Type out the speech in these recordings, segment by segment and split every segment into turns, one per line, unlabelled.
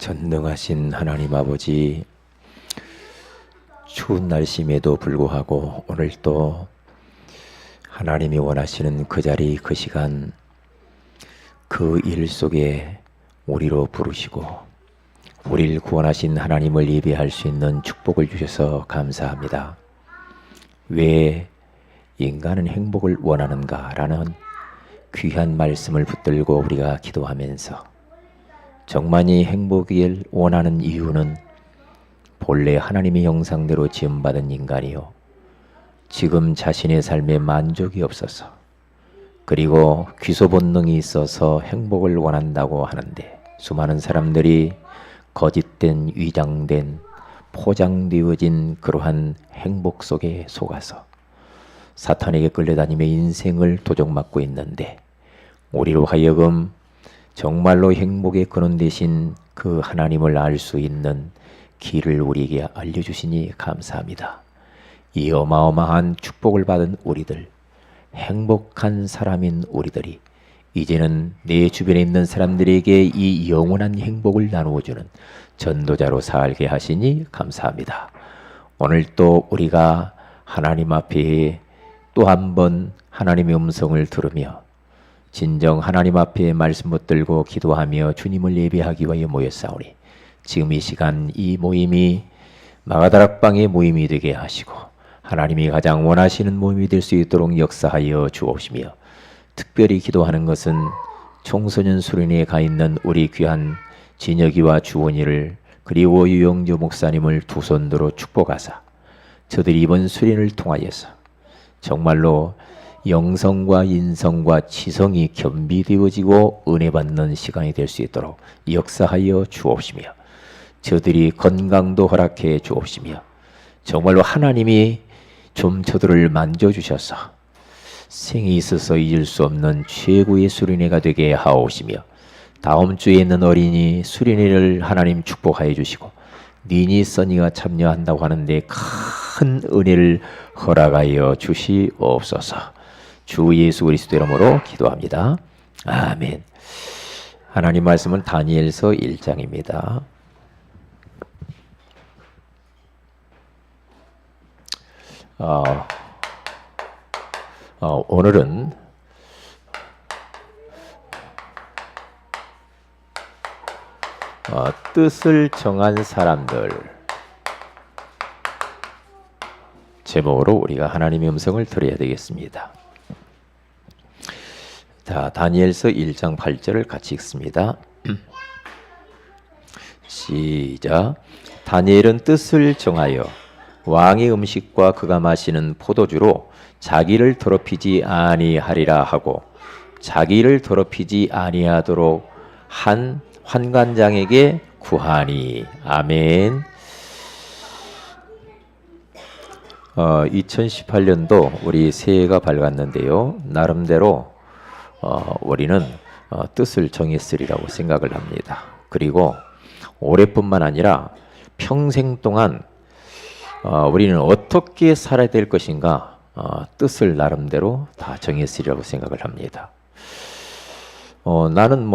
전능하신 하나님 아버지, 추운 날씨임에도 불구하고 오늘 또 하나님이 원하시는 그 자리 그 시간 그 일 속에 우리로 부르시고 우리를 구원하신 하나님을 예배할 수 있는 축복을 주셔서 감사합니다. 왜 인간은 행복을 원하는가라는 귀한 말씀을 붙들고 우리가 기도하면서 정만이 행복을 원하는 이유는 본래 하나님의 형상대로 지음받은 인간이요, 지금 자신의 삶에 만족이 없어서 그리고 귀소 본능이 있어서 행복을 원한다고 하는데, 수많은 사람들이 거짓된 위장된 포장되어진 그러한 행복 속에 속아서 사탄에게 끌려다니며 인생을 도적맞고 있는데, 우리로 하여금 정말로 행복의 근원 되신 그 하나님을 알 수 있는 길을 우리에게 알려주시니 감사합니다. 이 어마어마한 축복을 받은 우리들, 행복한 사람인 우리들이 이제는 내 주변에 있는 사람들에게 이 영원한 행복을 나누어주는 전도자로 살게 하시니 감사합니다. 오늘 또 우리가 하나님 앞에 또 한 번 하나님의 음성을 들으며 진정 하나님 앞에 말씀 붙들고 기도하며 주님을 예배하기 위하여 모였사오니, 지금 이 시간 이 모임이 마가다락방의 모임이 되게 하시고 하나님이 가장 원하시는 모임이 될 수 있도록 역사하여 주옵시며, 특별히 기도하는 것은 청소년 수련회에 가 있는 우리 귀한 진혁이와 주원이를 그리고 유영주 목사님을 두 손들어 축복하사 저들이 이번 수련을 통하여서 정말로 영성과 인성과 지성이 겸비되어지고 은혜 받는 시간이 될 수 있도록 역사하여 주옵시며, 저들이 건강도 허락해 주옵시며, 정말로 하나님이 좀 저들을 만져주셔서 생에 있어서 잊을 수 없는 최고의 수련회가 되게 하옵시며, 다음 주에 있는 어린이 수련회를 하나님 축복하여 주시고 니니 써니가 참여한다고 하는데 큰 은혜를 허락하여 주시옵소서. 주 예수 그리스도 이름으로 기도합니다. 아멘. 하나님 말씀은 다니엘서 1장입니다. 오늘은 뜻을 정한 사람들 제목으로 우리가 하나님의 음성을 들어야 되겠습니다. 자, 다니엘서 1장 8절을 같이 읽습니다. 시작. 다니엘은 뜻을 정하여 왕의 음식과 그가 마시는 포도주로 자기를 더럽히지 아니하리라 하고 자기를 더럽히지 아니하도록 한 환관장에게 구하니. 아멘. 2018년도 우리 새해가 밝았는데요, 나름대로 우리는 뜻을 정했으리라고 생각을 합니다. 그리고 올해뿐만 아니라 평생 동안 우리는 어떻게 살아야 될 것인가 뜻을 나름대로 다 정했으리라고 생각을 합니다. 나는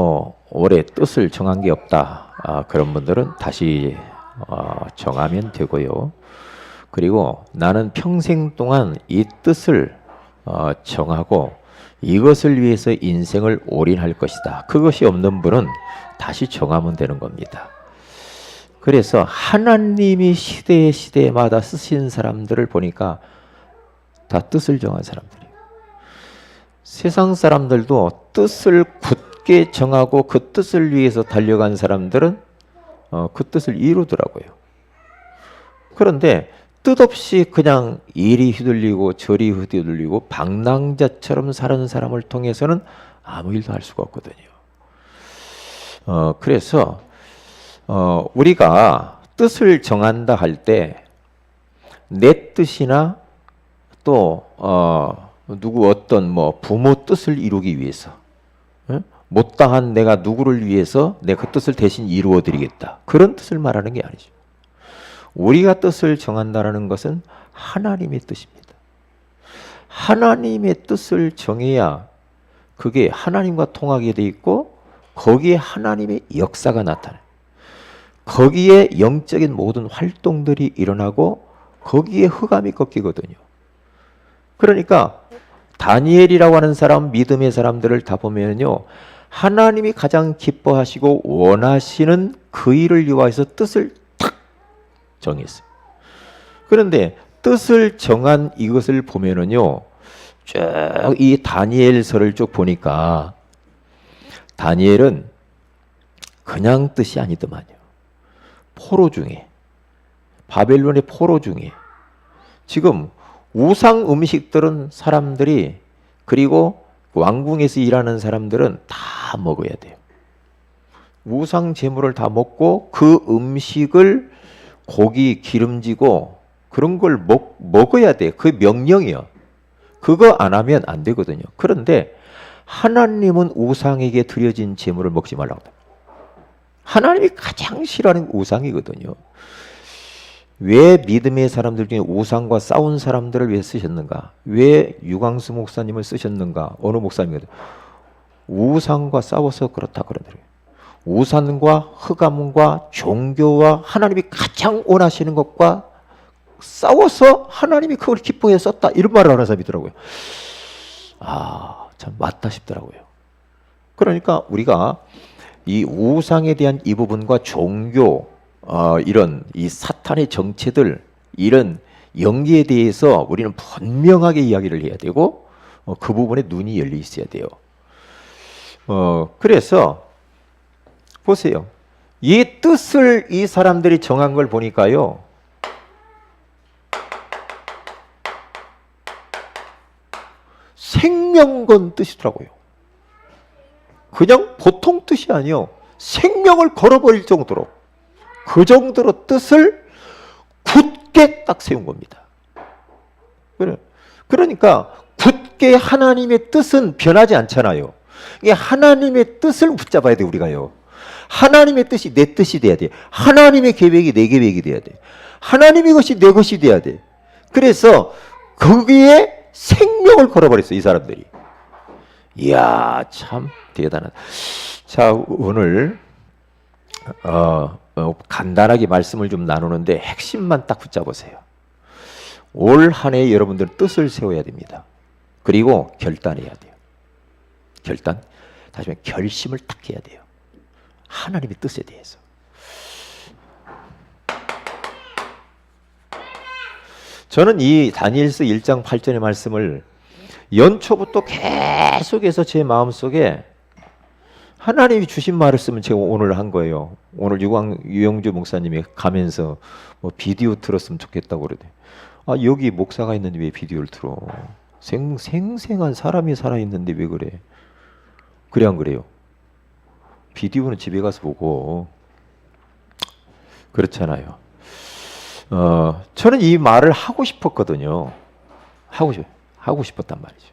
올해 뜻을 정한 게 없다, 그런 분들은 다시 정하면 되고요. 그리고 나는 평생 동안 이 뜻을 정하고 이것을 위해서 인생을 올인할 것이다, 그것이 없는 분은 다시 정하면 되는 겁니다. 그래서 하나님이 시대마다 쓰신 사람들을 보니까 다 뜻을 정한 사람들이에요. 세상 사람들도 뜻을 굳게 정하고 그 뜻을 위해서 달려간 사람들은 그 뜻을 이루더라고요. 그런데 뜻없이 그냥 이리 휘둘리고 저리 휘둘리고 방랑자처럼 사는 사람을 통해서는 아무 일도 할 수가 없거든요. 그래서 우리가 뜻을 정한다 할 때 내 뜻이나 또 누구 어떤 부모 뜻을 이루기 위해서, 못다한 내가 누구를 위해서 내 그 뜻을 대신 이루어 드리겠다, 그런 뜻을 말하는 게 아니죠. 우리가 뜻을 정한다는 것은 하나님의 뜻입니다. 하나님의 뜻을 정해야 그게 하나님과 통하게 돼 있고 거기에 하나님의 역사가 나타나요. 거기에 영적인 모든 활동들이 일어나고 거기에 흑암이 꺾이거든요. 그러니까 다니엘이라고 하는 사람, 믿음의 사람들을 다 보면요, 하나님이 가장 기뻐하시고 원하시는 그 일을 위하여서 뜻을 탁 정했어요. 그런데 뜻을 정한 이것을 보면은요, 쭉 이 다니엘서를 쭉 보니까 다니엘은 그냥 뜻이 아니더만요. 포로 중에, 바벨론의 포로 중에 지금 우상 음식들은 사람들이, 그리고 왕궁에서 일하는 사람들은 다 먹어야 돼요. 우상 제물을 다 먹고 그 음식을 고기 기름지고 그런 걸 먹어야 돼. 그 명령이요. 그거 안 하면 안 되거든요. 그런데 하나님은 우상에게 드려진 제물을 먹지 말라고 합니다. 하나님이 가장 싫어하는 우상이거든요. 왜 믿음의 사람들 중에 우상과 싸운 사람들을 왜 쓰셨는가? 왜 유광수 목사님을 쓰셨는가? 어느 목사님이거든. 우상과 싸워서 그렇다 그러더래요. 우상과 흑암과 종교와 하나님이 가장 원하시는 것과 싸워서 하나님이 그걸 기뻐해 썼다, 이런 말을 하는 사람이 있더라고요. 아, 참 맞다 싶더라고요. 그러니까 우리가 이 우상에 대한 이 부분과 종교, 이런 이 사탄의 정체들, 이런 연기에 대해서 우리는 분명하게 이야기를 해야 되고, 그 부분에 눈이 열려 있어야 돼요. 그래서 보세요. 이 뜻을 이 사람들이 정한 걸 보니까요, 생명 건 뜻이더라고요. 그냥 보통 뜻이 아니요, 생명을 걸어버릴 정도로, 그 정도로 뜻을 굳게 딱 세운 겁니다. 그러니까 굳게 하나님의 뜻은 변하지 않잖아요. 이게 하나님의 뜻을 붙잡아야 돼, 우리가요. 하나님의 뜻이 내 뜻이 돼야 돼. 하나님의 계획이 내 계획이 돼야 돼. 하나님의 것이 내 것이 돼야 돼. 그래서 거기에 생명을 걸어버렸어, 이 사람들이. 이야, 참 대단하다. 자, 오늘 간단하게 말씀을 좀 나누는데 핵심만 딱 붙잡으세요. 올 한 해 여러분들 뜻을 세워야 됩니다. 그리고 결단해야 돼요. 결단, 다시 말해 결심을 딱 해야 돼요. 하나님의 뜻에 대해서. 저는 이 다니엘서 1장 8절의 말씀을 연초부터 계속해서 제 마음속에 하나님이 주신 말을 쓰면 제가 오늘 한 거예요. 오늘 유영주 목사님이 가면서 뭐 비디오 틀었으면 좋겠다고 그러대. 아, 여기 목사가 있는데 왜 비디오를 틀어? 생생한 사람이 살아있는데 왜 그래? 그래 안 그래요? 비디오는 집에 가서 보고 그렇잖아요. 저는 이 말을 하고 싶었거든요. 하고 싶었단 말이죠.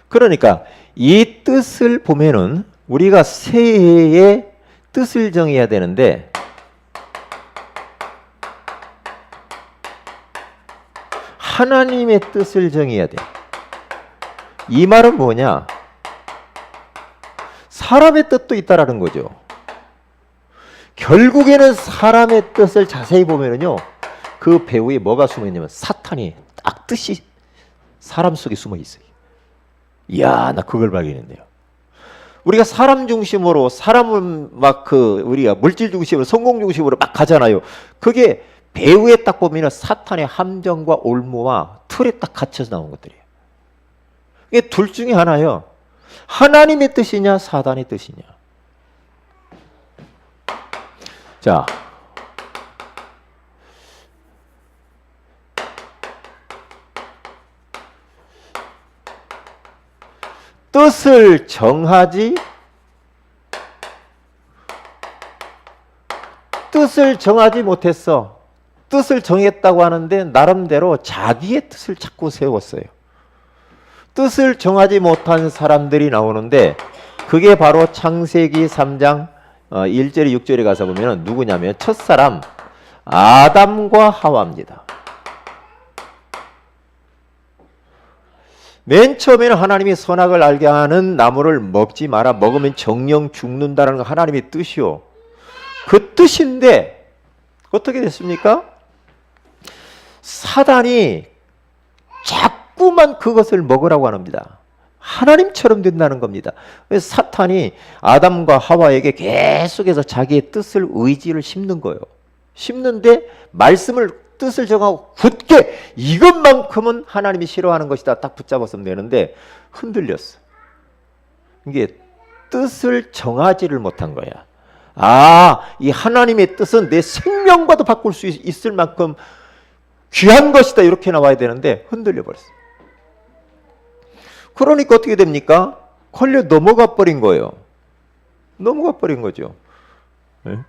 그러니까 이 뜻을 보면은 우리가 새해에 뜻을 정해야 되는데, 하나님의 뜻을 정해야 돼. 이 말은 뭐냐? 사람의 뜻도 있다라는 거죠. 결국에는 사람의 뜻을 자세히 보면은요, 그 배후에 뭐가 숨어 있냐면 사탄이 딱 뜻이 사람 속에 숨어 있어요. 이야, 나 그걸 발견했네요. 우리가 사람 중심으로, 사람은 막 우리가 물질 중심으로, 성공 중심으로 막 가잖아요. 그게 배후에 딱 보면은 사탄의 함정과 올무와 틀에 딱 갇혀서 나온 것들이에요. 이게 둘 중에 하나예요. 하나님의 뜻이냐, 사단의 뜻이냐. 자, 뜻을 정하지, 뜻을 정하지 못했어. 뜻을 정했다고 하는데 나름대로 자기의 뜻을 자꾸 세웠어요. 뜻을 정하지 못한 사람들이 나오는데, 그게 바로 창세기 3장 1절에 6절에 가서 보면 누구냐면 첫사람 아담과 하와입니다. 맨 처음에는 하나님이 선악을 알게 하는 나무를 먹지 마라, 먹으면 정령 죽는다는 거 하나님의 뜻이요. 그 뜻인데 어떻게 됐습니까? 사단이 자꾸만 그것을 먹으라고 합니다. 하나님처럼 된다는 겁니다. 그래서 사탄이 아담과 하와에게 계속해서 자기의 뜻을, 의지를 심는 거예요. 심는데 말씀을, 뜻을 정하고 굳게 이것만큼은 하나님이 싫어하는 것이다 딱 붙잡았으면 되는데 흔들렸어. 이게 뜻을 정하지를 못한 거야. 이 하나님의 뜻은 내 생명과도 바꿀 수 있을 만큼 귀한 것이다 이렇게 나와야 되는데 흔들려 버렸어. 그러니까 어떻게 됩니까? 걸려 넘어가 버린 거예요. 넘어가 버린 거죠. 네?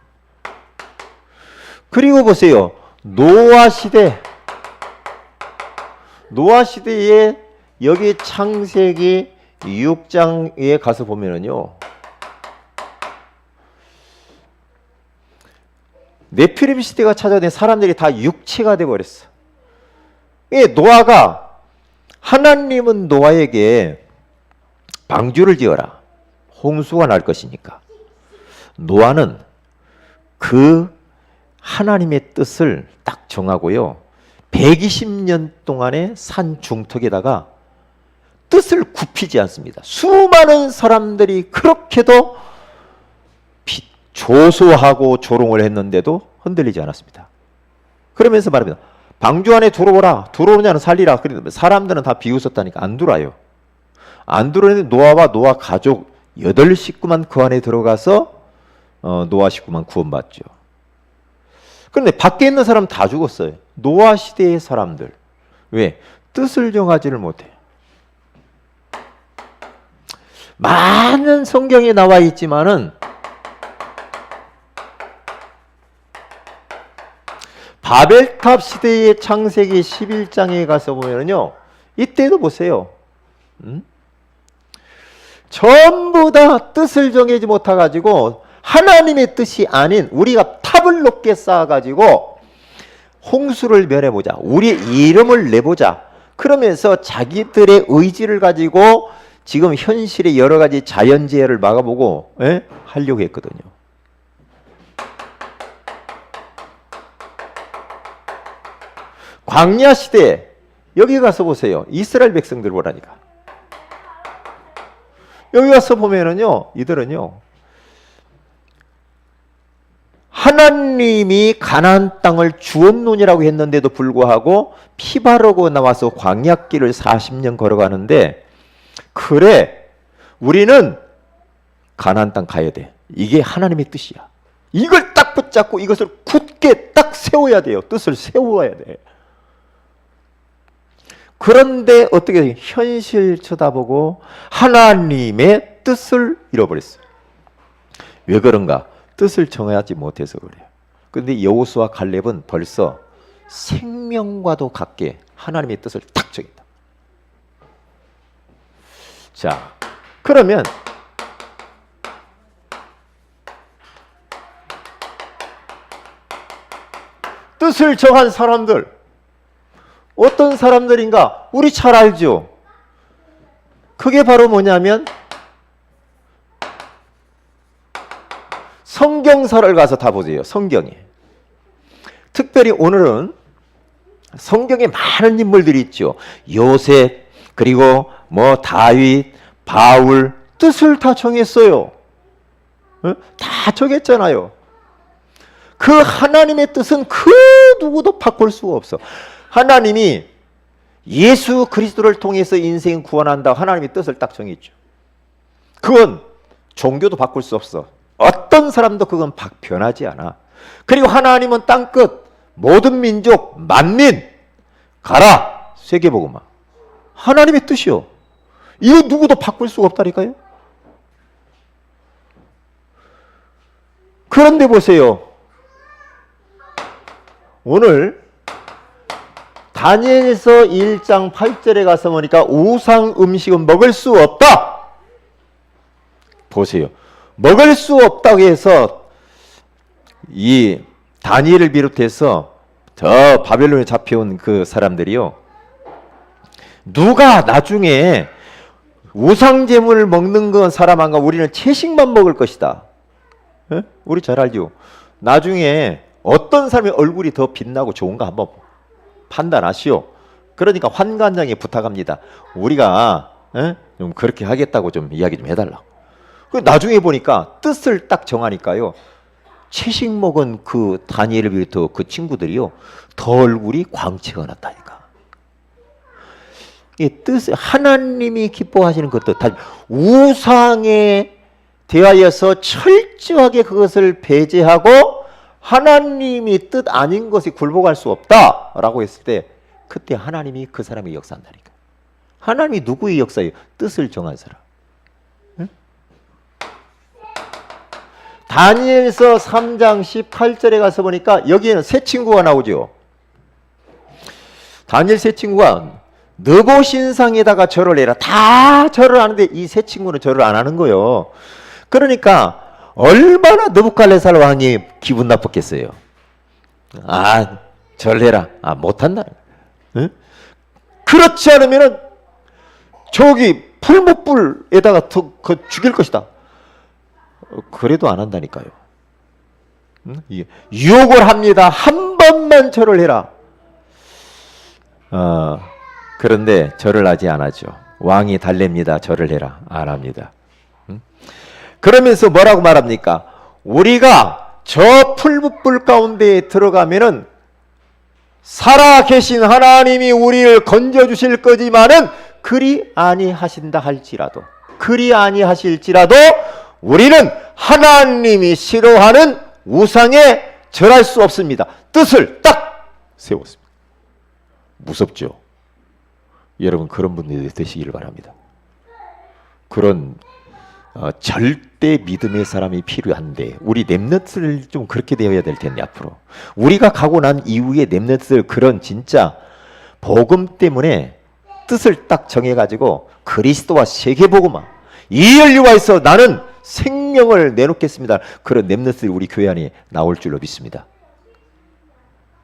그리고 보세요. 노아 시대에 여기 창세기 6장에 가서 보면은요, 네피림 시대가 찾아낸 사람들이 다 육체가 되어버렸어. 노아가, 하나님은 노아에게 방주를 지어라. 홍수가 날 것이니까. 노아는 그 하나님의 뜻을 딱 정하고요. 120년 동안의 산 중턱에다가 뜻을 굽히지 않습니다. 수많은 사람들이 그렇게도 조소하고 조롱을 했는데도 흔들리지 않았습니다. 그러면서 말합니다. 방주 안에 들어오라. 들어오냐는 살리라. 그런데 사람들은 다 비웃었다니까 안 들어와요. 안 들어오는데 노아와 노아 가족 8식구만 그 안에 들어가서 노아 식구만 구원받죠. 그런데 밖에 있는 사람 다 죽었어요. 노아 시대의 사람들. 왜? 뜻을 정하지를 못해. 많은 성경에 나와 있지만은 바벨탑 시대의 창세기 11장에 가서 보면요, 이때도 보세요. 전부 다 뜻을 정하지 못해가지고 하나님의 뜻이 아닌 우리가 탑을 높게 쌓아가지고 홍수를 면해보자, 우리의 이름을 내보자, 그러면서 자기들의 의지를 가지고 지금 현실의 여러 가지 자연재해를 막아보고 하려고 했거든요. 광야 시대, 여기 가서 보세요. 이스라엘 백성들 보라니까. 여기 가서 보면은요, 이들은요, 하나님이 가나안 땅을 주었노니라고 했는데도 불구하고 피 바르고 나와서 광야길을 40년 걸어가는데, 그래, 우리는 가나안 땅 가야 돼. 이게 하나님의 뜻이야. 이걸 딱 붙잡고 이것을 굳게 딱 세워야 돼요. 뜻을 세워야 돼. 그런데 어떻게 현실 쳐다보고 하나님의 뜻을 잃어버렸어요. 왜 그런가? 뜻을 정하지 못해서 그래요. 그런데 여호수아 갈렙은 벌써 생명과도 같게 하나님의 뜻을 딱 정했다. 자, 그러면 뜻을 정한 사람들 어떤 사람들인가? 우리 잘 알죠? 그게 바로 뭐냐면 성경서를 가서 다 보세요. 성경에. 특별히 오늘은 성경에 많은 인물들이 있죠. 요셉, 그리고 다윗, 바울, 뜻을 다 정했어요. 다 정했잖아요. 그 하나님의 뜻은 그 누구도 바꿀 수가 없어. 하나님이 예수 그리스도를 통해서 인생 구원한다. 하나님의 뜻을 딱 정했죠. 그건 종교도 바꿀 수 없어. 어떤 사람도 그건 변하지 않아. 그리고 하나님은 땅끝 모든 민족 만민 가라 세계복음화. 하나님의 뜻이요. 이거 누구도 바꿀 수가 없다니까요. 그런데 보세요. 오늘 다니엘서 1장 8절에 가서 보니까 우상 음식은 먹을 수 없다. 보세요. 먹을 수 없다고 해서 이 다니엘을 비롯해서 저 바벨론에 잡혀온 그 사람들이요, 누가 나중에 우상제물을 먹는 건 사람 안가 우리는 채식만 먹을 것이다. 우리 잘 알죠? 나중에 어떤 사람의 얼굴이 더 빛나고 좋은가 한번 판단하시오. 그러니까 환관장에 부탁합니다. 우리가 좀 그렇게 하겠다고 좀 이야기 좀 해달라고. 나중에 보니까 뜻을 딱 정하니까요, 채식 먹은 그 다니엘을 비롯해 그 친구들이요, 더 얼굴이 광채가 났다니까. 이 뜻, 하나님이 기뻐하시는 것도 다 우상에 대하여서 철저하게 그것을 배제하고 하나님이 뜻 아닌 것에 굴복할 수 없다라고 했을 때, 그때 하나님이 그 사람이 역사한다니까. 하나님이 누구의 역사예요? 뜻을 정한 사람. 응? 다니엘서 3장 18절에 가서 보니까 여기에는 세 친구가 나오죠. 다니엘 세 친구가 너보 신상에다가 절을 해라. 다 절을 하는데 이 세 친구는 절을 안 하는 거예요. 그러니까 얼마나 느부갓네살 왕이 기분 나빴겠어요. 아, 절해라. 아, 못한다. 응? 그렇지 않으면은 저기 풀무불에다가 죽일 것이다. 그래도 안 한다니까요. 응? 유혹을 합니다. 한 번만 절을 해라. 그런데 절을 하지 않았죠. 왕이 달랩니다. 절을 해라. 안 합니다. 응? 그러면서 뭐라고 말합니까? 우리가 저 풀무불 가운데에 들어가면은 살아 계신 하나님이 우리를 건져 주실 거지만은 그리 아니하신다 할지라도, 그리 아니하실지라도 우리는 하나님이 싫어하는 우상에 절할 수 없습니다. 뜻을 딱 세웠습니다. 무섭죠? 여러분, 그런 분들이 되시기를 바랍니다. 그런 절대 믿음의 사람이 필요한데, 우리 렘넌트를 좀 그렇게 되어야 될 텐데, 앞으로 우리가 가고 난 이후에 렘넌트들 그런 진짜 복음 때문에 뜻을 딱 정해가지고 그리스도와 세계복음화, 이 연류와에서 나는 생명을 내놓겠습니다. 그런 렘넌트들이 우리 교회 안에 나올 줄로 믿습니다.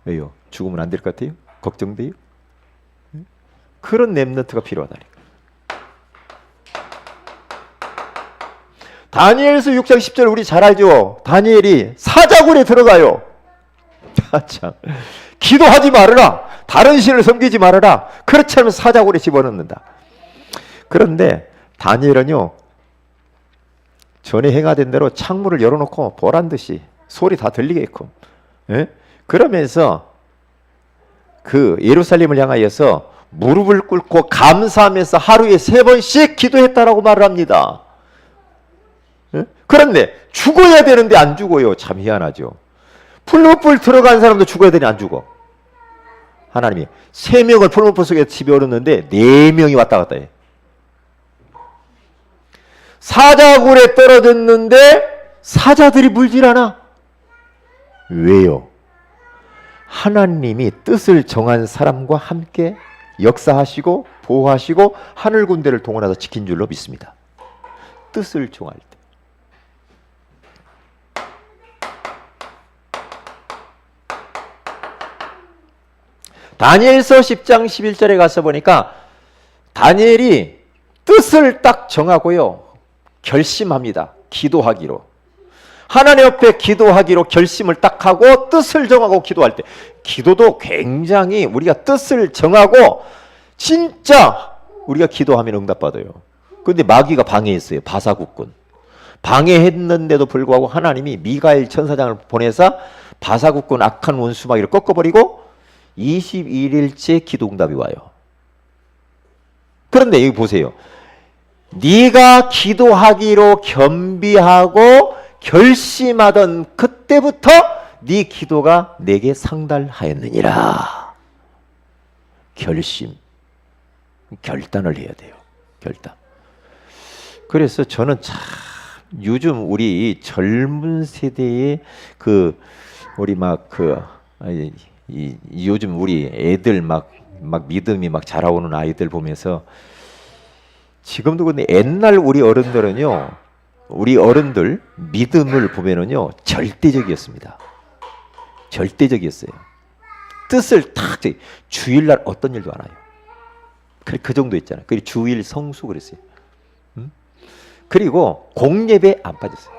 왜요? 죽으면 안 될 것 같아요? 걱정돼요? 그런 렘넌트가 필요하다니까. 다니엘서 6장 10절 우리 잘 알죠? 다니엘이 사자굴에 들어가요. 참, 기도하지 말아라. 다른 신을 섬기지 말아라. 그렇지 않으면 사자굴에 집어넣는다. 그런데 다니엘은요, 전에 행하던 대로 창문을 열어놓고 보란 듯이 소리 다 들리게끔, 그러면서 그 예루살렘을 향하여서 무릎을 꿇고 감사하면서 하루에 3번씩 기도했다라고 말을 합니다. 그런데 죽어야 되는데 안 죽어요. 참 희한하죠. 풀무불 들어간 사람도 죽어야 되니 안 죽어. 하나님이 3명을 풀무불 속에 집어넣는데 4명이 왔다 갔다 해. 사자굴에 떨어졌는데 사자들이 물질 않아. 왜요? 하나님이 뜻을 정한 사람과 함께 역사하시고 보호하시고 하늘 군대를 동원해서 지킨 줄로 믿습니다. 뜻을 정할 때. 다니엘서 10장 11절에 가서 보니까 다니엘이 뜻을 딱 정하고요, 결심합니다. 기도하기로. 하나님 옆에 기도하기로 결심을 딱 하고 뜻을 정하고 기도할 때, 기도도 굉장히 우리가 뜻을 정하고 진짜 우리가 기도하면 응답받아요. 그런데 마귀가 방해했어요. 바사국군. 방해했는데도 불구하고 하나님이 미가엘 천사장을 보내서 바사국군 악한 원수마귀를 꺾어버리고 21일째 기도 응답이 와요. 그런데 여기 보세요. 네가 기도하기로 겸비하고 결심하던 그때부터 네 기도가 내게 상달하였느니라. 결심, 결단을 해야 돼요. 결단. 그래서 저는 참 요즘 우리 젊은 세대의 우리 요즘 우리 애들 막 믿음이 막 자라오는 아이들 보면서, 지금도 근데 옛날 우리 어른들은요, 우리 어른들 믿음을 보면은요 절대적이었습니다. 절대적이었어요. 뜻을 탁, 주일날 어떤 일도 안 해요. 그 정도 있잖아요. 그리고 주일 성수 그랬어요. 그리고 공예배 안 빠졌어요.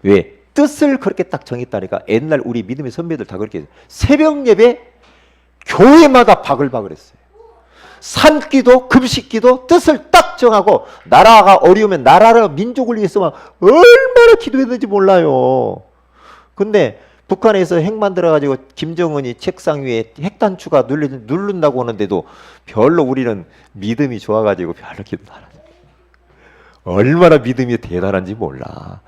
왜? 뜻을 그렇게 딱 정했다니까. 옛날 우리 믿음의 선배들 다 그렇게 새벽 예배 교회마다 바글바글했어요. 산기도 금식기도 뜻을 딱 정하고, 나라가 어려우면 나라를 민족을 위해서 막 얼마나 기도했는지 몰라요. 근데 북한에서 핵 만들어가지고 김정은이 책상 위에 핵단추가 누른다고 하는데도 별로 우리는 믿음이 좋아가지고 별로 기도 안 하죠. 얼마나 믿음이 대단한지 몰라.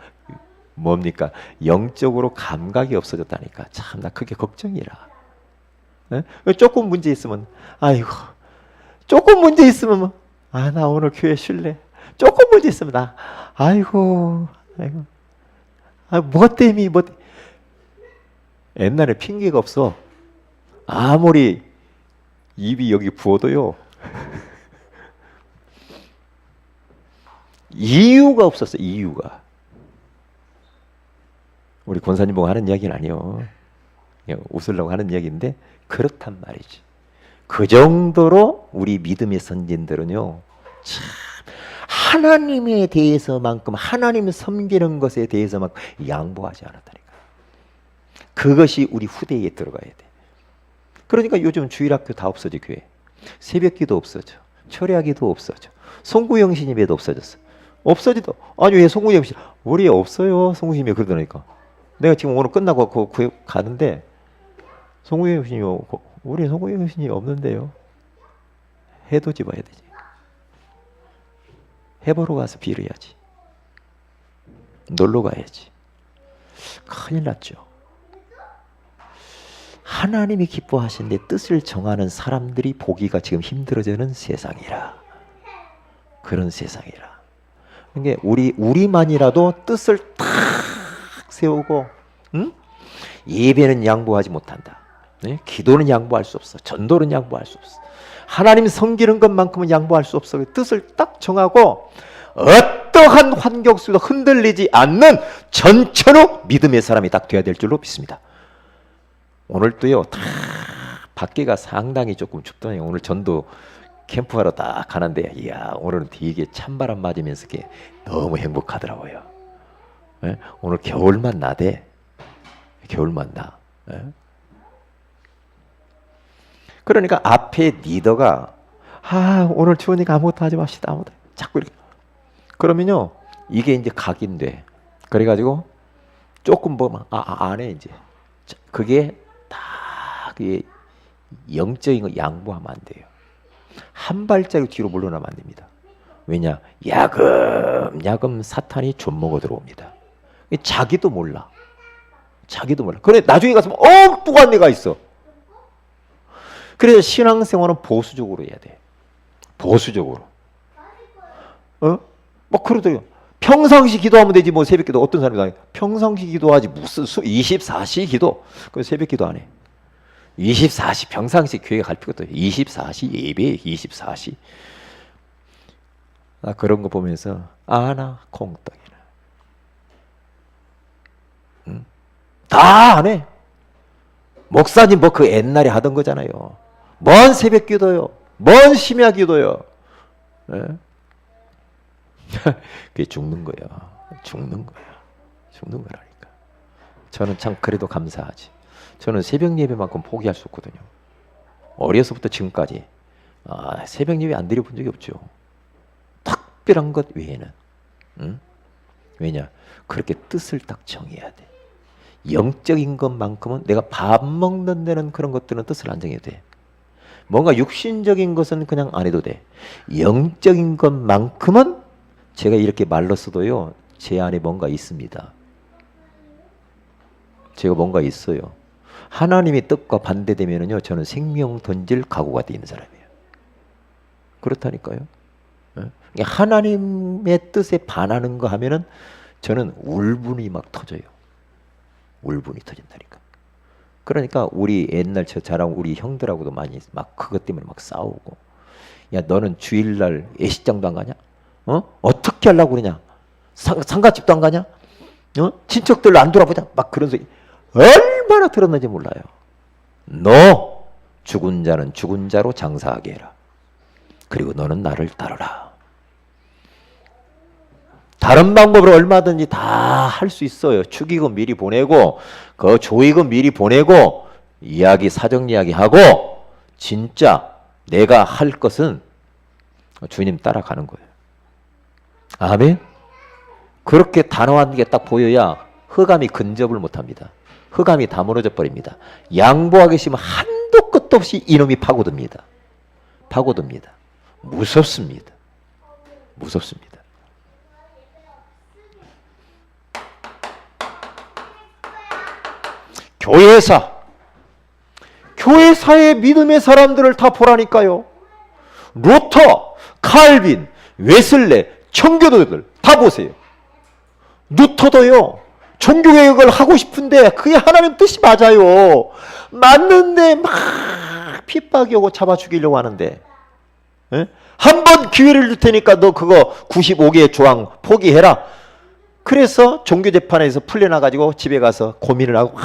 뭡니까? 영적으로 감각이 없어졌다니까. 참 나 그게 걱정이라. 에? 조금 문제 있으면 아이고, 조금 문제 있으면 아, 나 오늘 교회 쉴래. 조금 문제 있으면 나 아이고 아, 뭐 때문에 옛날에 핑계가 없어. 아무리 입이 여기 부어도요 이유가 없었어. 이유가. 우리 권사님 보고 하는 이야기는 아니요, 그냥 웃으려고 하는 이야기인데 그렇단 말이지. 그 정도로 우리 믿음의 선진들은요, 참 하나님에 대해서만큼, 하나님을 섬기는 것에 대해서만큼 양보하지 않았다니까. 그것이 우리 후대에 들어가야 돼. 그러니까 요즘 주일학교 다 없어져. 교회 새벽기도 없어져, 철야기도 없어져, 송구영신 예배도 없어졌어. 없어지도. 아니 왜 송구영신 우리 없어요. 송구영신 예배 그러더라니까. 내가 지금 오늘 끝나고 그 가는데 송구영신이 우리 송구영신이 없는데요. 해도 집어야 되지. 해보러 가서 빌어야지. 놀러 가야지. 큰일 났죠. 하나님이 기뻐하시는데 뜻을 정하는 사람들이 보기가 지금 힘들어지는 세상이라. 그런 세상이라. 그러니까 우리만이라도 뜻을 탁 세우고, 응? 예배는 양보하지 못한다. 네? 기도는 양보할 수 없어. 전도는 양보할 수 없어. 하나님 섬기는 것만큼은 양보할 수 없어. 뜻을 딱 정하고 어떠한 환경 속에서 흔들리지 않는 전천후 믿음의 사람이 딱 돼야 될 줄로 믿습니다. 오늘도요, 다 밖에가 상당히 조금 춥더니 오늘 전도 캠프하러 딱 가는데, 이야, 오늘은 되게 찬바람 맞으면서 너무 행복하더라고요. 예? 오늘 겨울만 나대. 겨울만 나. 예? 그러니까 앞에 리더가 오늘 추우니까 아무것도 하지 맙시다. 아무것도. 자꾸 이렇게. 그러면요, 이게 이제 각인돼. 그래가지고 조금 보면 안 해 이제. 그게 다 그게 영적인 거 양보하면 안 돼요. 한 발자국 뒤로 물러나면 안 됩니다. 왜냐? 야금 사탄이 좀먹어 들어옵니다. 자기도 몰라. 그런데 나중에 가서 엉뚱한 데가 있어. 그래서 신앙생활은 보수적으로 해야 돼. 보수적으로. 막 그러더라고요. 평상시 기도하면 되지 뭐 새벽기도. 어떤 사람이 평상시 기도하지 무슨 24시 기도. 그 새벽기도 안 해. 24시 평상시 교회 갈 필요도 없어요. 24시 예배 24시. 나 그런 거 보면서 나 콩떡이나. 응? 다 안 해. 목사님 뭐 그 옛날에 하던 거잖아요. 뭔 새벽 기도요. 뭔 심야 기도요. 네? 그게 죽는 거야. 죽는 거라니까. 저는 참 그래도 감사하지. 저는 새벽 예배만큼 포기할 수 없거든요. 어려서부터 지금까지 새벽 예배 안 드려본 적이 없죠. 특별한 것 외에는. 응? 왜냐? 그렇게 뜻을 딱 정해야 돼. 영적인 것만큼은, 내가 밥 먹는 데는 그런 것들은 뜻을 안 정해도 돼. 뭔가 육신적인 것은 그냥 안 해도 돼. 영적인 것만큼은 제가 이렇게 말로 써도요, 제 안에 뭔가 있습니다. 제가 뭔가 있어요. 하나님의 뜻과 반대되면은요, 저는 생명 던질 각오가 돼 있는 사람이에요. 그렇다니까요. 하나님의 뜻에 반하는 거 하면은 저는 울분이 막 터져요. 울분이 터진다니까. 그러니까 우리 옛날 저랑 우리 형들하고도 많이 막 그것 때문에 막 싸우고. 야, 너는 주일날 예식장도 안 가냐? 어떻게 하려고 그러냐? 상가집도 안 가냐? 친척들로 안 돌아보냐? 막 그런 소리 얼마나 들었는지 몰라요. 너 죽은 자는 죽은 자로 장사하게 해라. 그리고 너는 나를 따르라. 다른 방법으로 얼마든지 다 할 수 있어요. 축의금 미리 보내고 그 조의금 미리 보내고 이야기 사정 이야기하고 진짜 내가 할 것은 주님 따라가는 거예요. 아멘. 그렇게 단호한 게 딱 보여야 흑암이 근접을 못합니다. 흑암이 다 무너져 버립니다. 양보하기 계시면 한도 끝도 없이 이놈이 파고듭니다. 파고듭니다. 무섭습니다. 무섭습니다. 교회사의 믿음의 사람들을 다 보라니까요. 루터, 칼빈, 웨슬레, 청교도들 다 보세요. 루터도요. 종교개혁을 하고 싶은데 그게 하나님 뜻이 맞아요. 맞는데 막 핍박이 오고 잡아 죽이려고 하는데, 한 번 기회를 줄 테니까 너 그거 95개의 조항 포기해라. 그래서 종교재판에서 풀려나가지고 집에 가서 고민을 하고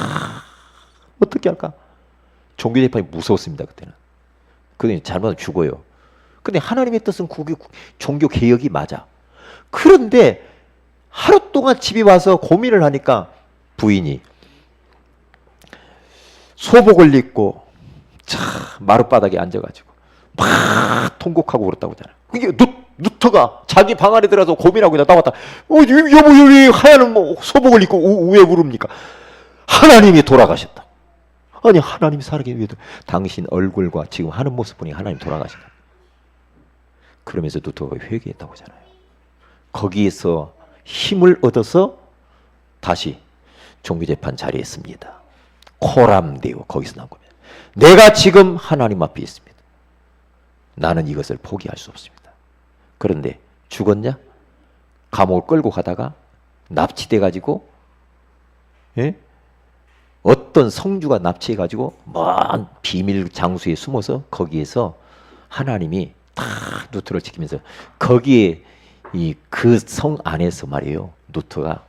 어떻게 할까? 종교재판이 무서웠습니다. 그때는. 그게 잘못하면 죽어요. 근데 하나님의 뜻은 종교개혁이 맞아. 그런데 하루 동안 집에 와서 고민을 하니까 부인이 소복을 입고 마룻바닥에 앉아가지고 막 통곡하고 그랬다고 하잖아요. 이게 루터가 자기 방 안에 들어가서 고민하고 나왔다. 여보 왜 하얀 소복을 입고 왜 부릅니까? 하나님이 돌아가셨다. 아니 하나님이 살아계신 위에도 당신 얼굴과 지금 하는 모습 보니 하나님 돌아가신다. 그러면서 루터가 회개했다고 하잖아요. 거기에서 힘을 얻어서 다시 종교재판 자리에 씁니다. 코람데오 거기서 나온 겁니다. 내가 지금 하나님 앞에 있습니다. 나는 이것을 포기할 수 없습니다. 그런데 죽었냐? 감옥을 끌고 가다가 납치돼 가지고 어떤 성주가 납치해 가지고 먼 비밀 장소에 숨어서 거기에서 하나님이 다 루터를 지키면서 거기에 그 성 안에서 말이에요. 루터가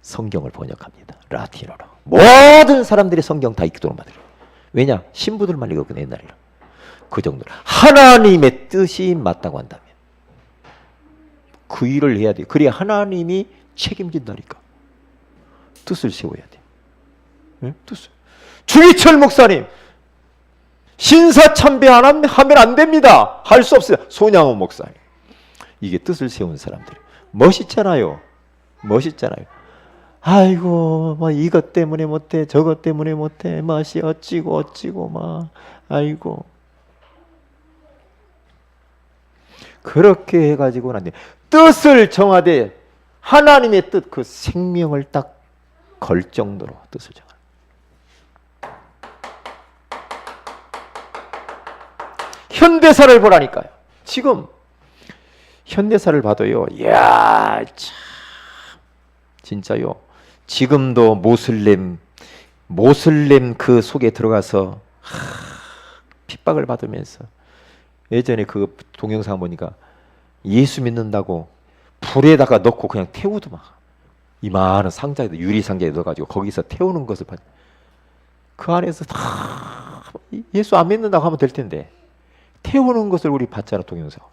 성경을 번역합니다. 라틴어로. 모든 사람들이 성경 다 읽도록 만들어요. 왜냐? 신부들만 읽었거든요. 옛날에는. 그 정도로. 하나님의 뜻이 맞다고 한다면 그 일을 해야 돼요. 그래야 하나님이 책임진다니까. 뜻을 세워야 돼요. 네? 뜻을. 주기철 목사님 신사참배 하면 안 됩니다. 할 수 없어요. 손양원 목사님. 이게 뜻을 세운 사람들. 멋있잖아요. 멋있잖아요. 아이고, 이것 때문에 못해, 저것 때문에 못해, 맛이 어찌고, 아이고. 그렇게 해가지고는 안 돼. 뜻을 정하되 하나님의 뜻, 그 생명을 딱 걸 정도로 뜻을 정하. 현대사를 보라니까요. 지금 현대사를 봐도요. 이야, 참 진짜요. 지금도 모슬렘 그 속에 들어가서 핍박을 받으면서 예전에 그 동영상 보니까 예수 믿는다고 불에다가 넣고 그냥 태우더만. 이만한 상자에 유리 상자에 넣어가지고 거기서 태우는 것을 봤. 그 안에서 다 예수 안 믿는다고 하면 될 텐데 태우는 것을 우리 봤잖아 동영상.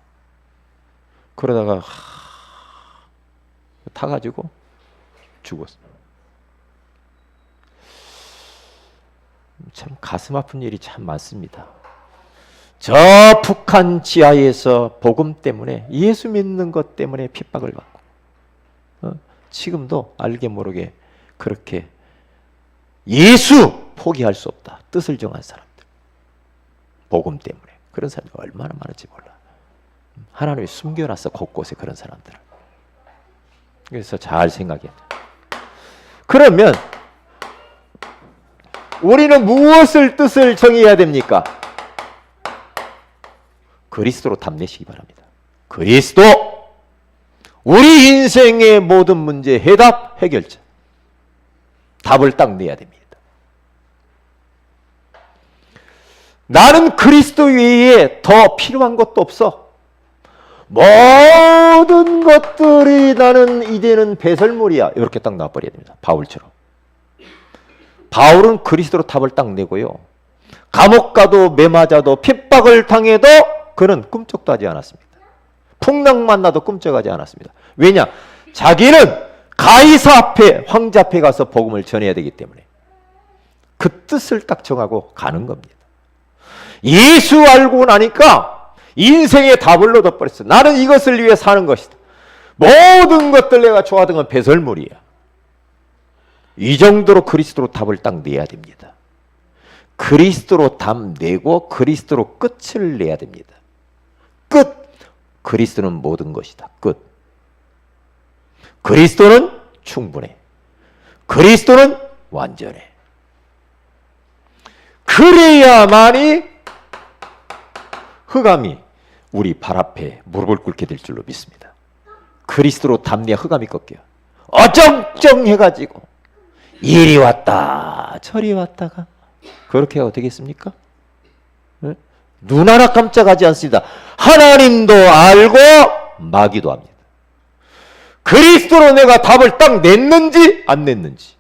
그러다가 타가지고 죽었어. 참 가슴 아픈 일이 참 많습니다. 저 북한 지하에서 복음 때문에 예수 믿는 것 때문에 핍박을 받고 지금도 알게 모르게 그렇게 예수 포기할 수 없다. 뜻을 정한 사람들. 복음 때문에. 그런 사람들 얼마나 많은지 몰라. 하나님이 숨겨놨어 곳곳에 그런 사람들을. 그래서 잘 생각해야 돼. 그러면 우리는 무엇을 뜻을 정해야 됩니까? 그리스도로 답내시기 바랍니다. 그리스도! 우리 인생의 모든 문제 해답, 해결자. 답을 딱 내야 됩니다. 나는 그리스도 외에 더 필요한 것도 없어. 모든 것들이 나는 이제는 배설물이야. 이렇게 딱 나와버려야 됩니다. 바울처럼. 바울은 그리스도로 답을 딱 내고요. 감옥 가도 매맞아도 핍박을 당해도 그는 꿈쩍도 하지 않았습니다. 풍랑 만나도 꿈쩍하지 않았습니다. 왜냐? 자기는 가이사 앞에, 황제 앞에 가서 복음을 전해야 되기 때문에 그 뜻을 딱 정하고 가는 겁니다. 예수 알고 나니까 인생의 답을 얻어버렸어. 나는 이것을 위해 사는 것이다. 모든 것들 내가 좋아하던 건 배설물이야. 이 정도로 그리스도로 답을 딱 내야 됩니다. 그리스도로 답 내고 그리스도로 끝을 내야 됩니다. 끝! 그리스도는 모든 것이다. 끝. 그리스도는 충분해. 그리스도는 완전해. 그래야만이 흑암이 우리 발 앞에 무릎을 꿇게 될 줄로 믿습니다. 그리스도로 답내야 흑암이 꺾여요. 어정쩡해가지고 이리 왔다 저리 왔다가 그렇게 해야 되겠습니까? 네? 눈 하나 깜짝하지 않습니다. 하나님도 알고 마귀도 합니다. 그리스도로 내가 답을 딱 냈는지 안 냈는지,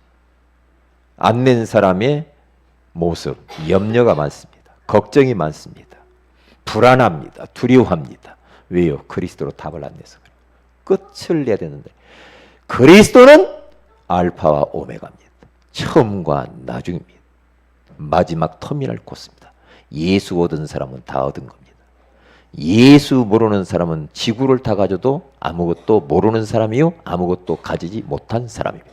안 낸 사람의 모습, 염려가 많습니다. 걱정이 많습니다. 불안합니다. 두려워합니다. 왜요? 그리스도로 답을 안 내서 그래요. 끝을 내야 되는데 그리스도는 알파와 오메가입니다. 처음과 나중입니다. 마지막 터미널 코스입니다. 예수 얻은 사람은 다 얻은 겁니다. 예수 모르는 사람은 지구를 다 가져도 아무것도 모르는 사람이요, 아무것도 가지지 못한 사람입니다.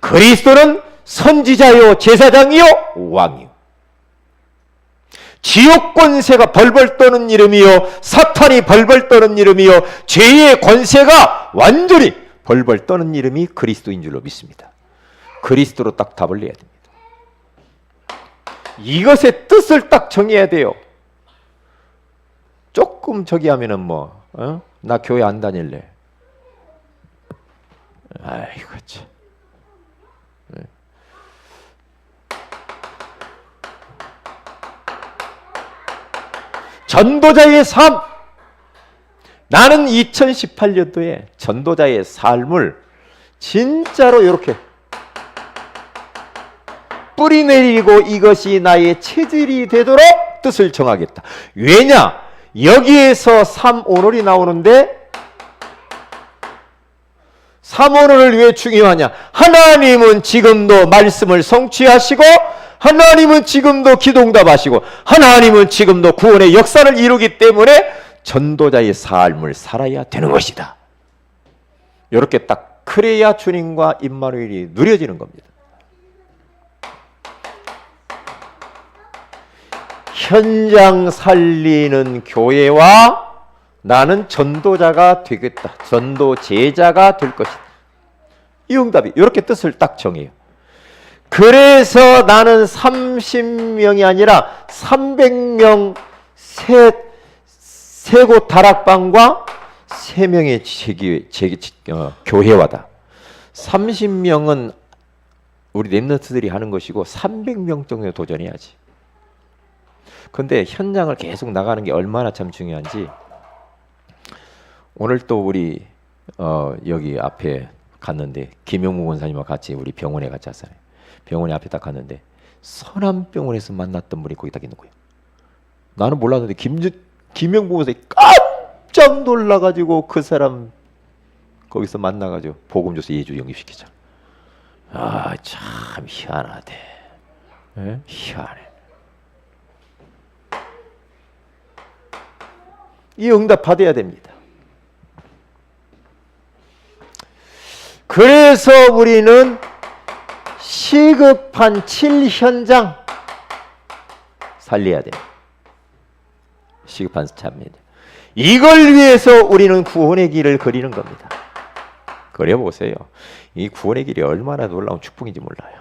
그리스도는 선지자요, 제사장이요, 왕이요. 지옥 권세가 벌벌 떠는 이름이요, 사탄이 벌벌 떠는 이름이요, 죄의 권세가 완전히 벌벌 떠는 이름이 그리스도인 줄로 믿습니다. 그리스도로 딱 답을 내야 됩니다. 이것의 뜻을 딱 정해야 돼요. 조금 저기 하면은 나 교회 안 다닐래. 아이고 참. 전도자의 삶. 나는 2018년도에 전도자의 삶을 진짜로 이렇게 뿌리 내리고 이것이 나의 체질이 되도록 뜻을 정하겠다. 왜냐? 여기에서 3오늘이 나오는데 3오늘을 왜 중요하냐? 하나님은 지금도 말씀을 성취하시고 하나님은 지금도 기도응답하시고 하나님은 지금도 구원의 역사를 이루기 때문에 전도자의 삶을 살아야 되는 것이다. 이렇게 딱 그래야 주님과 임마누엘이 누려지는 겁니다. 현장 살리는 교회와 나는 전도자가 되겠다. 전도 제자가 될 것이다. 이 응답이 이렇게 뜻을 딱 정해요. 그래서 나는 30명이 아니라 300명 세 곳 다락방과 3명의 교회와다. 30명은 우리 랩런트들이 하는 것이고 300명 정도 도전해야지. 근데 현장을 계속 나가는 게 얼마나 참 중요한지 오늘 또 우리 여기 앞에 갔는데 김영무 권사님과 같이 우리 병원에 같이 왔어요. 병원에 앞에 딱 갔는데 선암병원에서 만났던 분이 거기 딱 있는 거예요. 나는 몰랐는데 김영무 권사님이 깜짝 놀라가지고 그 사람 거기서 만나가지고 복음 줘서 예주 영입시키자. 아 참 희한하대. 네? 희한해. 이 응답 받아야 됩니다. 그래서 우리는 시급한 7현장 살려야 돼요. 시급한 참입니다. 이걸 위해서 우리는 구원의 길을 그리는 겁니다. 그려보세요. 이 구원의 길이 얼마나 놀라운 축복인지 몰라요.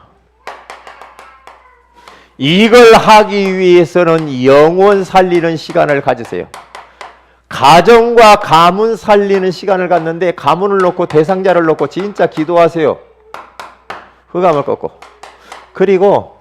이걸 하기 위해서는 영혼 살리는 시간을 가지세요. 가정과 가문 살리는 시간을 갖는데 가문을 놓고 대상자를 놓고 진짜 기도하세요. 흑암을 꺾고. 그리고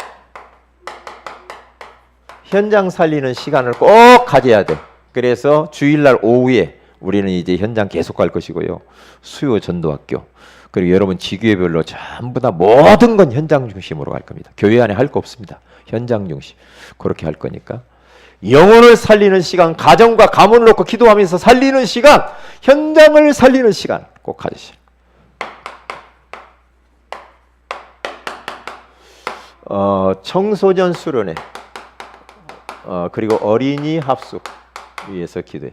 현장 살리는 시간을 꼭 가져야 돼. 그래서 주일날 오후에 우리는 이제 현장 계속 갈 것이고요. 수요 전도학교 그리고 여러분 지교회별로 전부 다 모든 건 현장 중심으로 갈 겁니다. 교회 안에 할 거 없습니다. 현장 중심. 그렇게 할 거니까 영혼을 살리는 시간, 가정과 가문을 놓고 기도하면서 살리는 시간, 현장을 살리는 시간 꼭 가지시오. 청소년 수련회, 그리고 어린이 합숙 위해서 기도해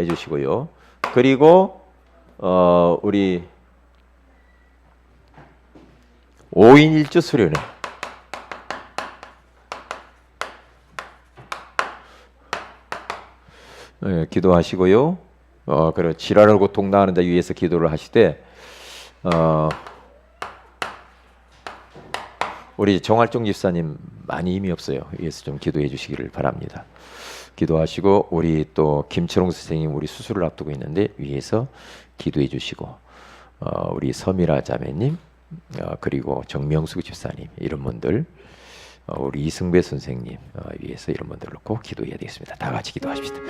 주시고요. 그리고 우리 5인 1주 수련회, 기도하시고요. 그리고 질환을 고통 나는 자 위해서 기도를 하시되, 우리 정활종 집사님 많이 힘이 없어요. 위해서 좀 기도해 주시기를 바랍니다. 기도하시고, 우리 또 김철홍 선생님 우리 수술을 앞두고 있는데 위해서 기도해 주시고, 우리 서미라 자매님, 그리고 정명수 집사님, 이런 분들, 우리 이승배 선생님 위해서 이런 분들 놓고 기도해야 되겠습니다. 다 같이 기도하십시다.